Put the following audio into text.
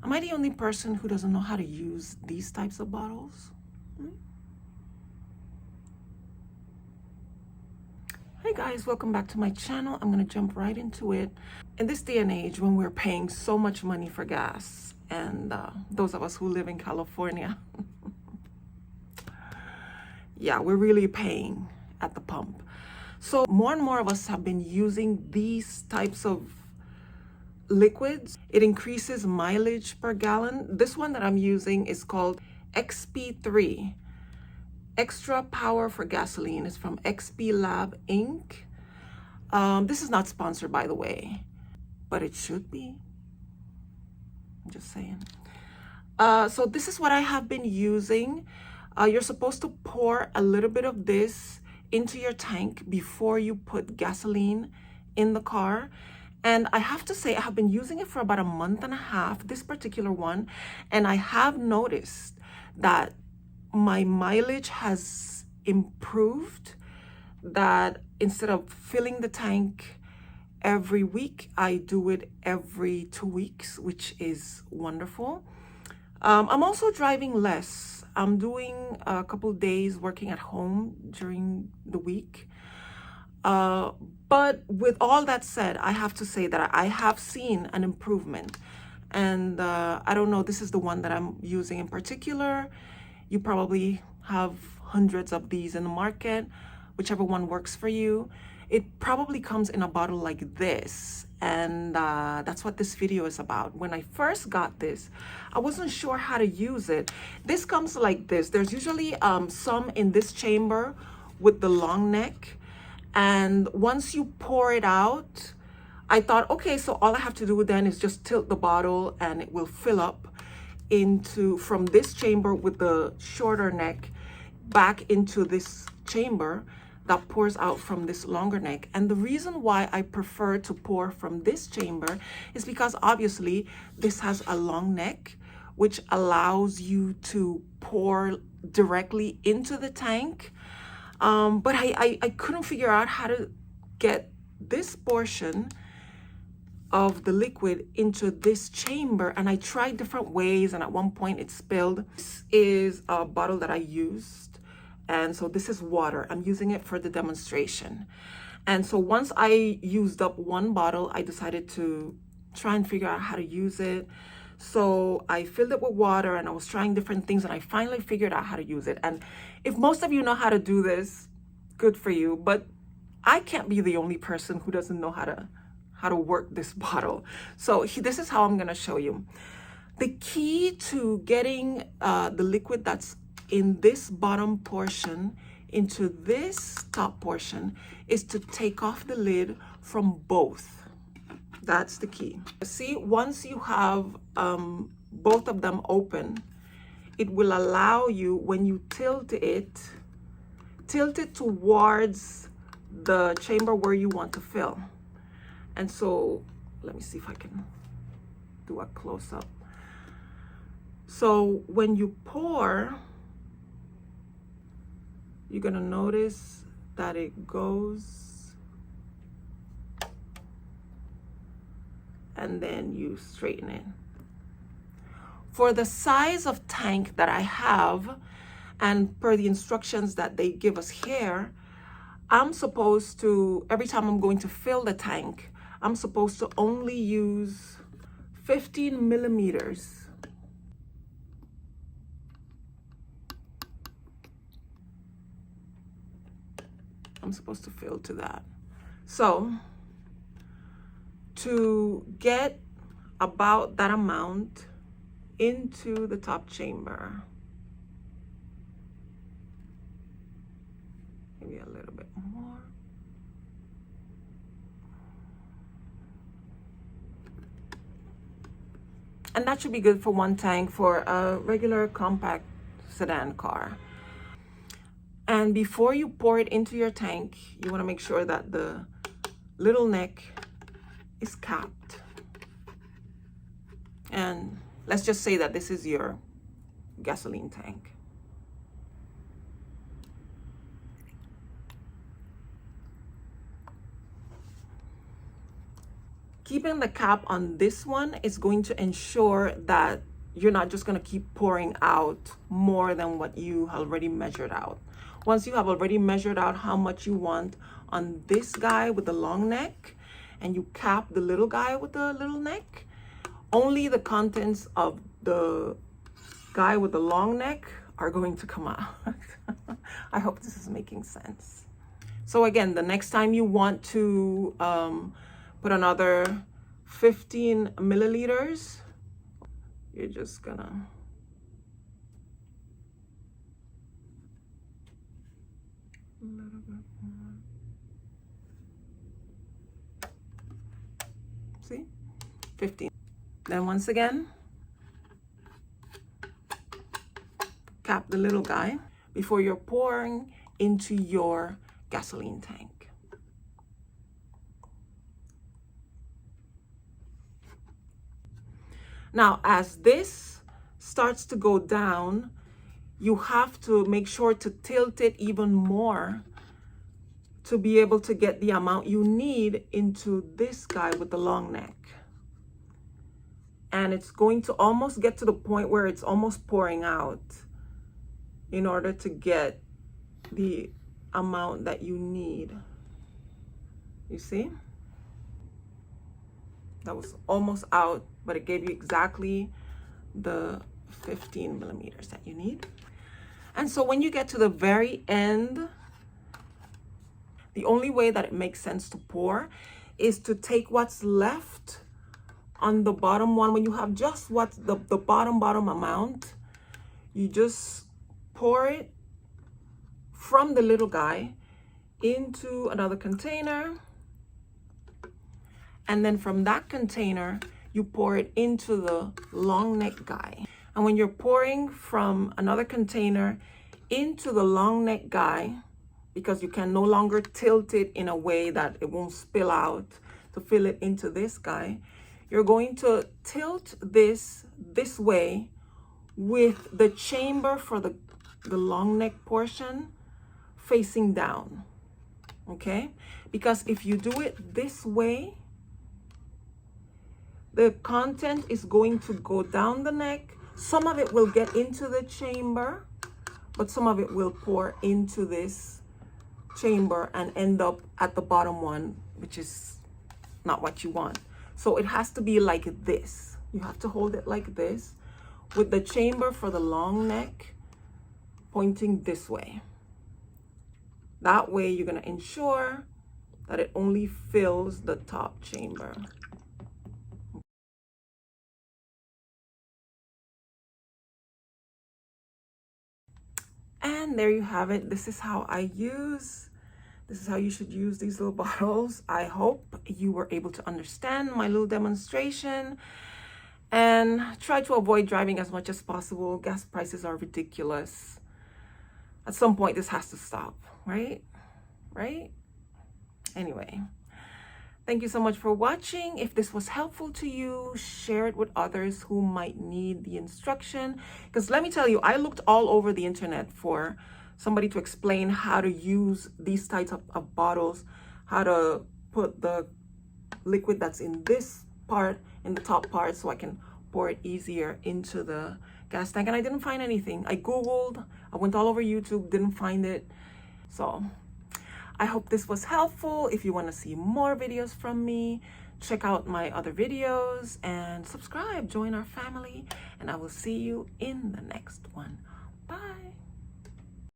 Am I the only person who doesn't know how to use these types of bottles? Hey guys, welcome back to my channel. I'm gonna jump right into it. In this day and age when we're paying so much money for gas, and those of us who live in California, yeah, we're really paying at the pump. So more and more of us have been using these types of liquids. It increases mileage per gallon. This one that I'm using is called XP3, Extra Power for Gasoline. It's from XP Lab Inc. This is not sponsored, by the way, but it should be. I'm just saying. So this is what I have been using. You're supposed to pour a little bit of this into your tank before you put gasoline in the car. And I have to say, I have been using it for about a month and a half, this particular one. And I have noticed that my mileage has improved, that instead of filling the tank every week, I do it every 2 weeks, which is wonderful. I'm also driving less. I'm doing a couple days working at home during the week. But with all that said, I have to say that I have seen an improvement. And I don't know, this is the one that I'm using in particular. You probably have hundreds of these in the market, whichever one works for you. It probably comes in a bottle like this, and that's what this video is about. When I first got this, I wasn't sure how to use it. This comes like this. There's usually some in this chamber with the long neck, and once you pour it out, I thought, okay, so all I have to do then is just tilt the bottle and it will fill up into from this chamber with the shorter neck back into this chamber that pours out from this longer neck. And the reason why I prefer to pour from this chamber is because obviously this has a long neck, which allows you to pour directly into the tank. But I couldn't figure out how to get this portion of the liquid into this chamber, and I tried different ways, and at one point it spilled. This is a bottle that I used, and so this is water. I'm using it for the demonstration. And so once I used up one bottle, I decided to try and figure out how to use it. So I filled it with water and I was trying different things, and I finally figured out how to use it. And if most of you know how to do this, good for you, but I can't be the only person who doesn't know how to work this bottle. So this is how I'm gonna show you. The key to getting the liquid that's in this bottom portion into this top portion is to take off the lid from both. That's the key. See, once you have both of them open, it will allow you, when you tilt it towards the chamber where you want to fill. And so let me see if I can do a close-up. So when you pour, you're gonna notice that it goes, and then you straighten it. For the size of tank that I have, and per the instructions that they give us here, I'm supposed to, every time I'm going to fill the tank, I'm supposed to only use 15 millimeters. I'm supposed to fill to that. So to get about that amount into the top chamber, maybe a little bit more. And that should be good for one tank for a regular compact sedan car. And before you pour it into your tank, you want to make sure that the little neck is capped. And let's just say that this is your gasoline tank. keeping the cap on this one is going to ensure that you're not just going to keep pouring out more than what you already measured out. Once you have already measured out how much you want on this guy with the long neck, and you cap the little guy with the little neck, only the contents of the guy with the long neck are going to come out. I hope this is making sense. So again, the next time you want to put another 15 milliliters, you're just gonna a little bit more. See? 15. Then once again, cap the little guy before you're pouring into your gasoline tank. Now, as this starts to go down, you have to make sure to tilt it even more to be able to get the amount you need into this guy with the long neck. And it's going to almost get to the point where it's almost pouring out in order to get the amount that you need. You see? That was almost out, but it gave you exactly the 15 millimeters that you need. And so when you get to the very end, the only way that it makes sense to pour is to take what's left on the bottom one. When you have just what's the bottom amount, you just pour it from the little guy into another container. And then from that container, you pour it into the long neck guy. And when you're pouring from another container into the long neck guy, because you can no longer tilt it in a way that it won't spill out to fill it into this guy, you're going to tilt this way with the chamber for the long neck portion facing down, okay? Because if you do it this way, the content is going to go down the neck. Some of it will get into the chamber, but some of it will pour into this chamber and end up at the bottom one, which is not what you want. So it has to be like this. You have to hold it like this with the chamber for the long neck pointing this way. That way you're going to ensure that it only fills the top chamber. And there you have it. This is how you should use these little bottles. I hope you were able to understand my little demonstration and try to avoid driving as much as possible. Gas prices are ridiculous. At some point, this has to stop, right? Right? Anyway, thank you so much for watching. If this was helpful to you, share it with others who might need the instruction. Because let me tell you, I looked all over the internet for somebody to explain how to use these types of bottles, how to put the liquid that's in this part in the top part so I can pour it easier into the gas tank. And I didn't find anything. I Googled, I went all over YouTube, didn't find it. So I hope this was helpful. If you want to see more videos from me, check out my other videos and subscribe, join our family, and I will see you in the next one.